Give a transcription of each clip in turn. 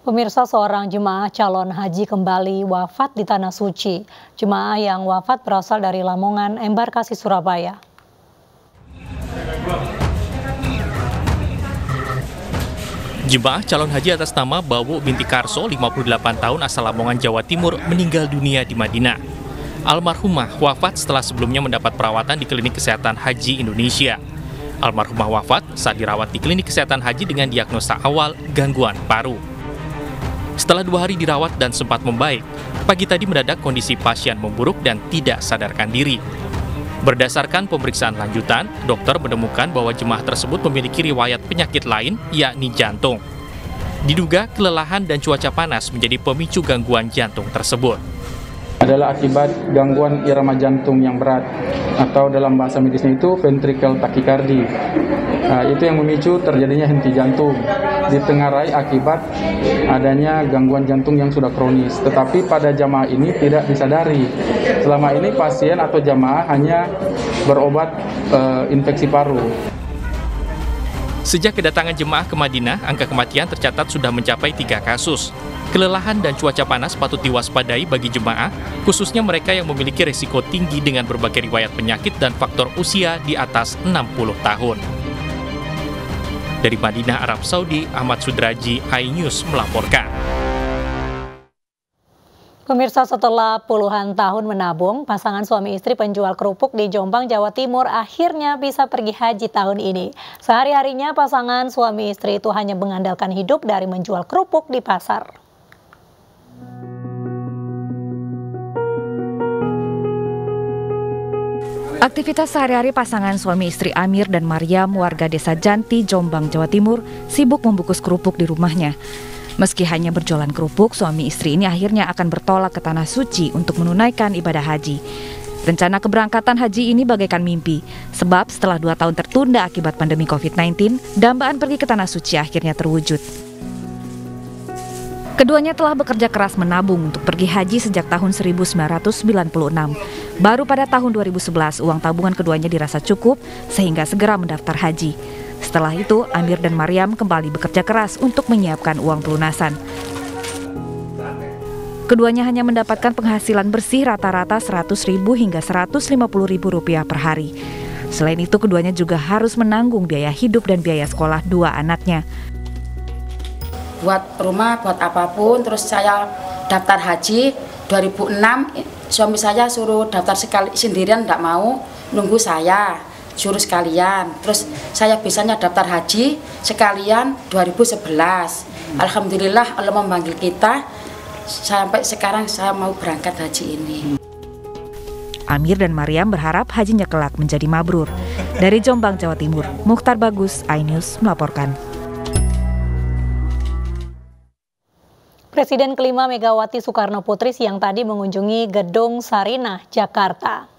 Pemirsa, seorang jemaah calon haji kembali wafat di Tanah Suci. Jemaah yang wafat berasal dari Lamongan, Embarkasi, Surabaya. Jemaah calon haji atas nama Bawo binti Karso, 58 tahun asal Lamongan, Jawa Timur, meninggal dunia di Madinah. Almarhumah wafat setelah sebelumnya mendapat perawatan di Klinik Kesehatan Haji Indonesia. Almarhumah wafat saat dirawat di Klinik Kesehatan Haji dengan diagnosa awal gangguan paru. Setelah 2 hari dirawat dan sempat membaik, pagi tadi mendadak kondisi pasien memburuk dan tidak sadarkan diri. Berdasarkan pemeriksaan lanjutan, dokter menemukan bahwa jemaah tersebut memiliki riwayat penyakit lain, yakni jantung. Diduga kelelahan dan cuaca panas menjadi pemicu gangguan jantung tersebut. Adalah akibat gangguan irama jantung yang berat, atau dalam bahasa medisnya itu ventricle tachycardia. Itu yang memicu terjadinya henti jantung, ditengarai akibat adanya gangguan jantung yang sudah kronis. Tetapi pada jamaah ini tidak disadari. Selama ini pasien atau jamaah hanya berobat infeksi paru. Sejak kedatangan jemaah ke Madinah, angka kematian tercatat sudah mencapai 3 kasus. Kelelahan dan cuaca panas patut diwaspadai bagi jemaah, khususnya mereka yang memiliki risiko tinggi dengan berbagai riwayat penyakit dan faktor usia di atas 60 tahun. Dari Madinah, Arab Saudi, Ahmad Sudraji, iNews melaporkan. Pemirsa, setelah puluhan tahun menabung, pasangan suami istri penjual kerupuk di Jombang, Jawa Timur akhirnya bisa pergi haji tahun ini. Sehari-harinya pasangan suami istri itu hanya mengandalkan hidup dari menjual kerupuk di pasar. Aktivitas sehari-hari pasangan suami istri Amir dan Maryam, warga desa Janti, Jombang, Jawa Timur, sibuk membungkus kerupuk di rumahnya. Meski hanya berjualan kerupuk, suami istri ini akhirnya akan bertolak ke Tanah Suci untuk menunaikan ibadah haji. Rencana keberangkatan haji ini bagaikan mimpi, sebab setelah 2 tahun tertunda akibat pandemi COVID-19, dambaan pergi ke Tanah Suci akhirnya terwujud. Keduanya telah bekerja keras menabung untuk pergi haji sejak tahun 1996. Baru pada tahun 2011, uang tabungan keduanya dirasa cukup sehingga segera mendaftar haji. Setelah itu, Amir dan Maryam kembali bekerja keras untuk menyiapkan uang pelunasan. Keduanya hanya mendapatkan penghasilan bersih rata-rata Rp100.000 hingga Rp150.000 per hari. Selain itu, keduanya juga harus menanggung biaya hidup dan biaya sekolah 2 anaknya. Buat rumah, buat apapun, terus saya daftar haji 2006, suami saya suruh daftar sendirian, tidak mau, nunggu saya, suruh sekalian. Terus saya bisanya daftar haji sekalian 2011. Alhamdulillah Allah memanggil kita, sampai sekarang saya mau berangkat haji ini. Amir dan Maryam berharap hajinya kelak menjadi mabrur. Dari Jombang, Jawa Timur, Mukhtar Bagus, iNews melaporkan. Presiden kelima Megawati Soekarno Putri siang tadi mengunjungi Gedung Sarinah, Jakarta.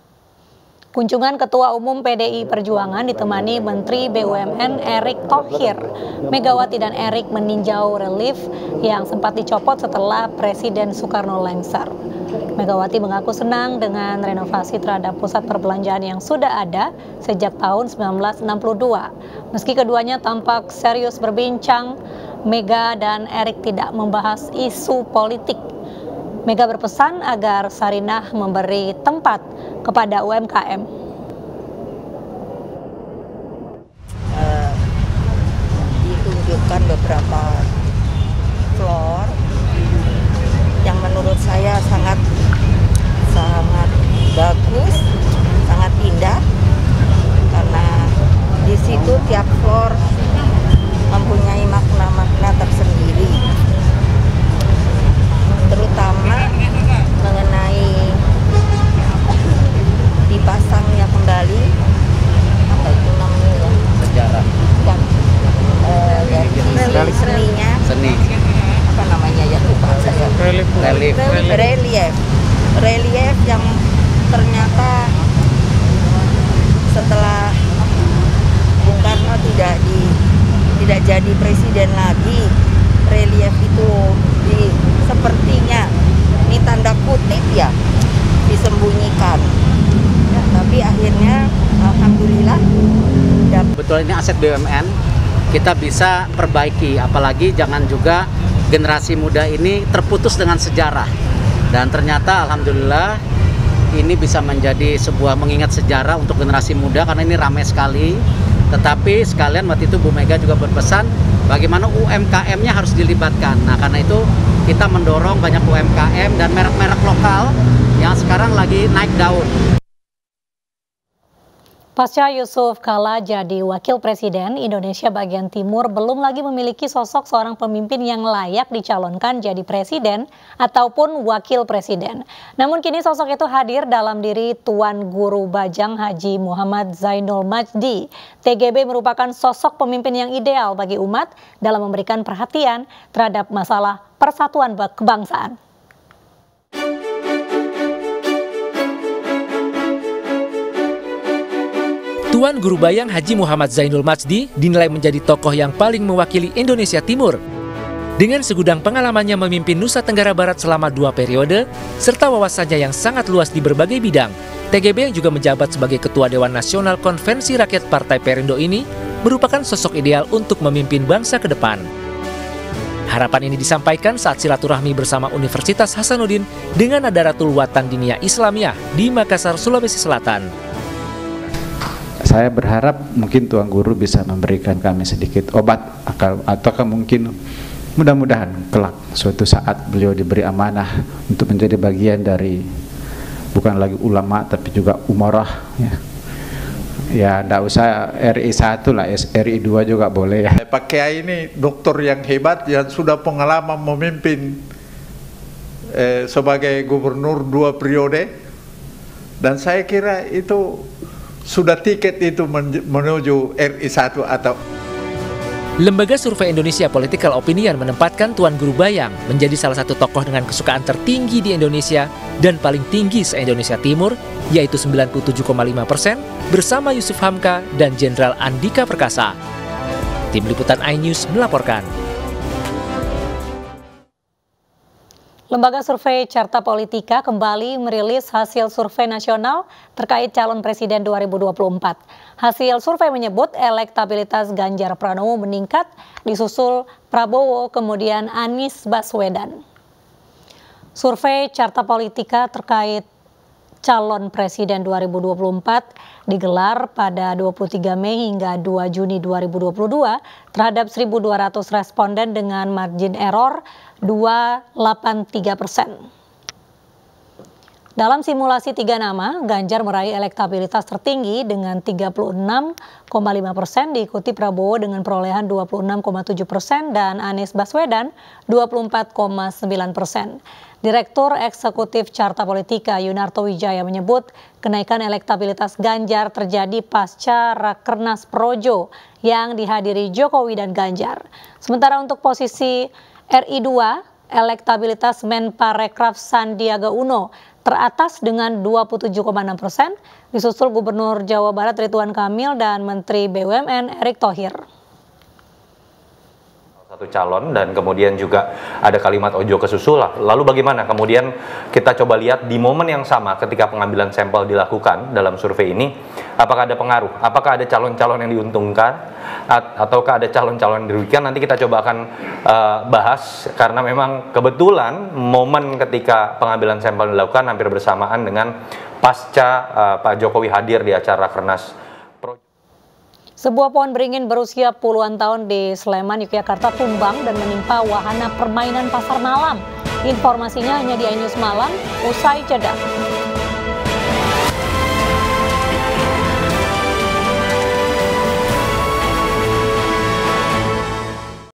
Kunjungan Ketua Umum PDI Perjuangan ditemani Menteri BUMN Erick Thohir. Megawati dan Erick meninjau relief yang sempat dicopot setelah Presiden Soekarno lengser. Megawati mengaku senang dengan renovasi terhadap pusat perbelanjaan yang sudah ada sejak tahun 1962. Meski keduanya tampak serius berbincang, Mega dan Erick tidak membahas isu politik. Mega berpesan agar Sarinah memberi tempat kepada UMKM. Ditunjukkan beberapa floor yang menurut saya sangat bagus, sangat indah, karena di situ tiap floor mempunyai makna-makna tersendiri, terutama mengenai dipasangnya kembali apa itu namanya ya, sejarah dan dari seninya, apa namanya ya, lupa saya, relief yang ternyata setelah Bung Karno tidak jadi presiden lagi, relief itu sepertinya ini tanda kutip ya, disembunyikan. Ya, tapi akhirnya alhamdulillah. Betul, ini aset BUMN, kita bisa perbaiki, apalagi jangan juga generasi muda ini terputus dengan sejarah. Dan ternyata alhamdulillah ini bisa menjadi sebuah mengingat sejarah untuk generasi muda karena ini ramai sekali. Tetapi sekalian waktu itu Bu Mega juga berpesan bagaimana UMKM-nya harus dilibatkan. Nah karena itu kita mendorong banyak UMKM dan merek-merek lokal yang sekarang lagi naik daun. Pasca Yusuf Kala jadi wakil presiden, Indonesia bagian timur belum lagi memiliki sosok seorang pemimpin yang layak dicalonkan jadi presiden ataupun wakil presiden. Namun kini sosok itu hadir dalam diri Tuan Guru Bajang Haji Muhammad Zainul Majdi. TGB merupakan sosok pemimpin yang ideal bagi umat dalam memberikan perhatian terhadap masalah persatuan kebangsaan. Tuan Guru Bajang Haji Muhammad Zainul Majdi dinilai menjadi tokoh yang paling mewakili Indonesia Timur. Dengan segudang pengalamannya memimpin Nusa Tenggara Barat selama 2 periode, serta wawasannya yang sangat luas di berbagai bidang, TGB yang juga menjabat sebagai Ketua Dewan Nasional Konvensi Rakyat Partai Perindo ini merupakan sosok ideal untuk memimpin bangsa ke depan. Harapan ini disampaikan saat silaturahmi bersama Universitas Hasanuddin dengan Nadaratul Watan Diniyah Islamiyah di Makassar, Sulawesi Selatan. Saya berharap mungkin Tuan Guru bisa memberikan kami sedikit obat atau mungkin mudah-mudahan kelak suatu saat beliau diberi amanah untuk menjadi bagian dari bukan lagi ulama tapi juga umarah ya. Ya enggak usah RI 1 lah, RI 2 juga boleh ya. Pak Kiai ini dokter yang hebat yang sudah pengalaman memimpin sebagai gubernur 2 periode, dan saya kira itu sudah tiket itu menuju RI 1 atau... Lembaga Survei Indonesia Political Opinion menempatkan Tuan Guru Bajang menjadi salah satu tokoh dengan kesukaan tertinggi di Indonesia dan paling tinggi se-Indonesia Timur, yaitu 97,5% bersama Yusuf Hamka dan Jenderal Andika Perkasa. Tim Liputan iNews melaporkan. Lembaga survei Carta Politika kembali merilis hasil survei nasional terkait calon presiden 2024. Hasil survei menyebut elektabilitas Ganjar Pranowo meningkat, disusul Prabowo, kemudian Anies Baswedan. Survei Carta Politika terkait calon presiden 2024 digelar pada 23 Mei hingga 2 Juni 2022 terhadap 1.200 responden dengan margin error 2,83%. Dalam simulasi 3 nama, Ganjar meraih elektabilitas tertinggi dengan 36,5%, diikuti Prabowo dengan perolehan 26,7% dan Anies Baswedan 24,9%. Direktur Eksekutif Carta Politika Yunarto Wijaya menyebut kenaikan elektabilitas Ganjar terjadi pasca Rakernas Projo yang dihadiri Jokowi dan Ganjar. Sementara untuk posisi RI 2, elektabilitas Menparekraf Sandiaga Uno teratas dengan 27,6%, disusul Gubernur Jawa Barat Ridwan Kamil dan Menteri BUMN Erick Thohir. Satu calon dan kemudian juga ada kalimat ojo ke susu lah. Lalu bagaimana kemudian kita coba lihat di momen yang sama ketika pengambilan sampel dilakukan dalam survei ini, apakah ada pengaruh? Apakah ada calon-calon yang diuntungkan ataukah ada calon-calon yang dirugikan? Nanti kita coba akan bahas karena memang kebetulan momen ketika pengambilan sampel dilakukan hampir bersamaan dengan pasca Pak Jokowi hadir di acara Rakernas. Sebuah pohon beringin berusia puluhan tahun di Sleman, Yogyakarta tumbang dan menimpa wahana permainan pasar malam. Informasinya hanya di iNews Malam, usai jeda.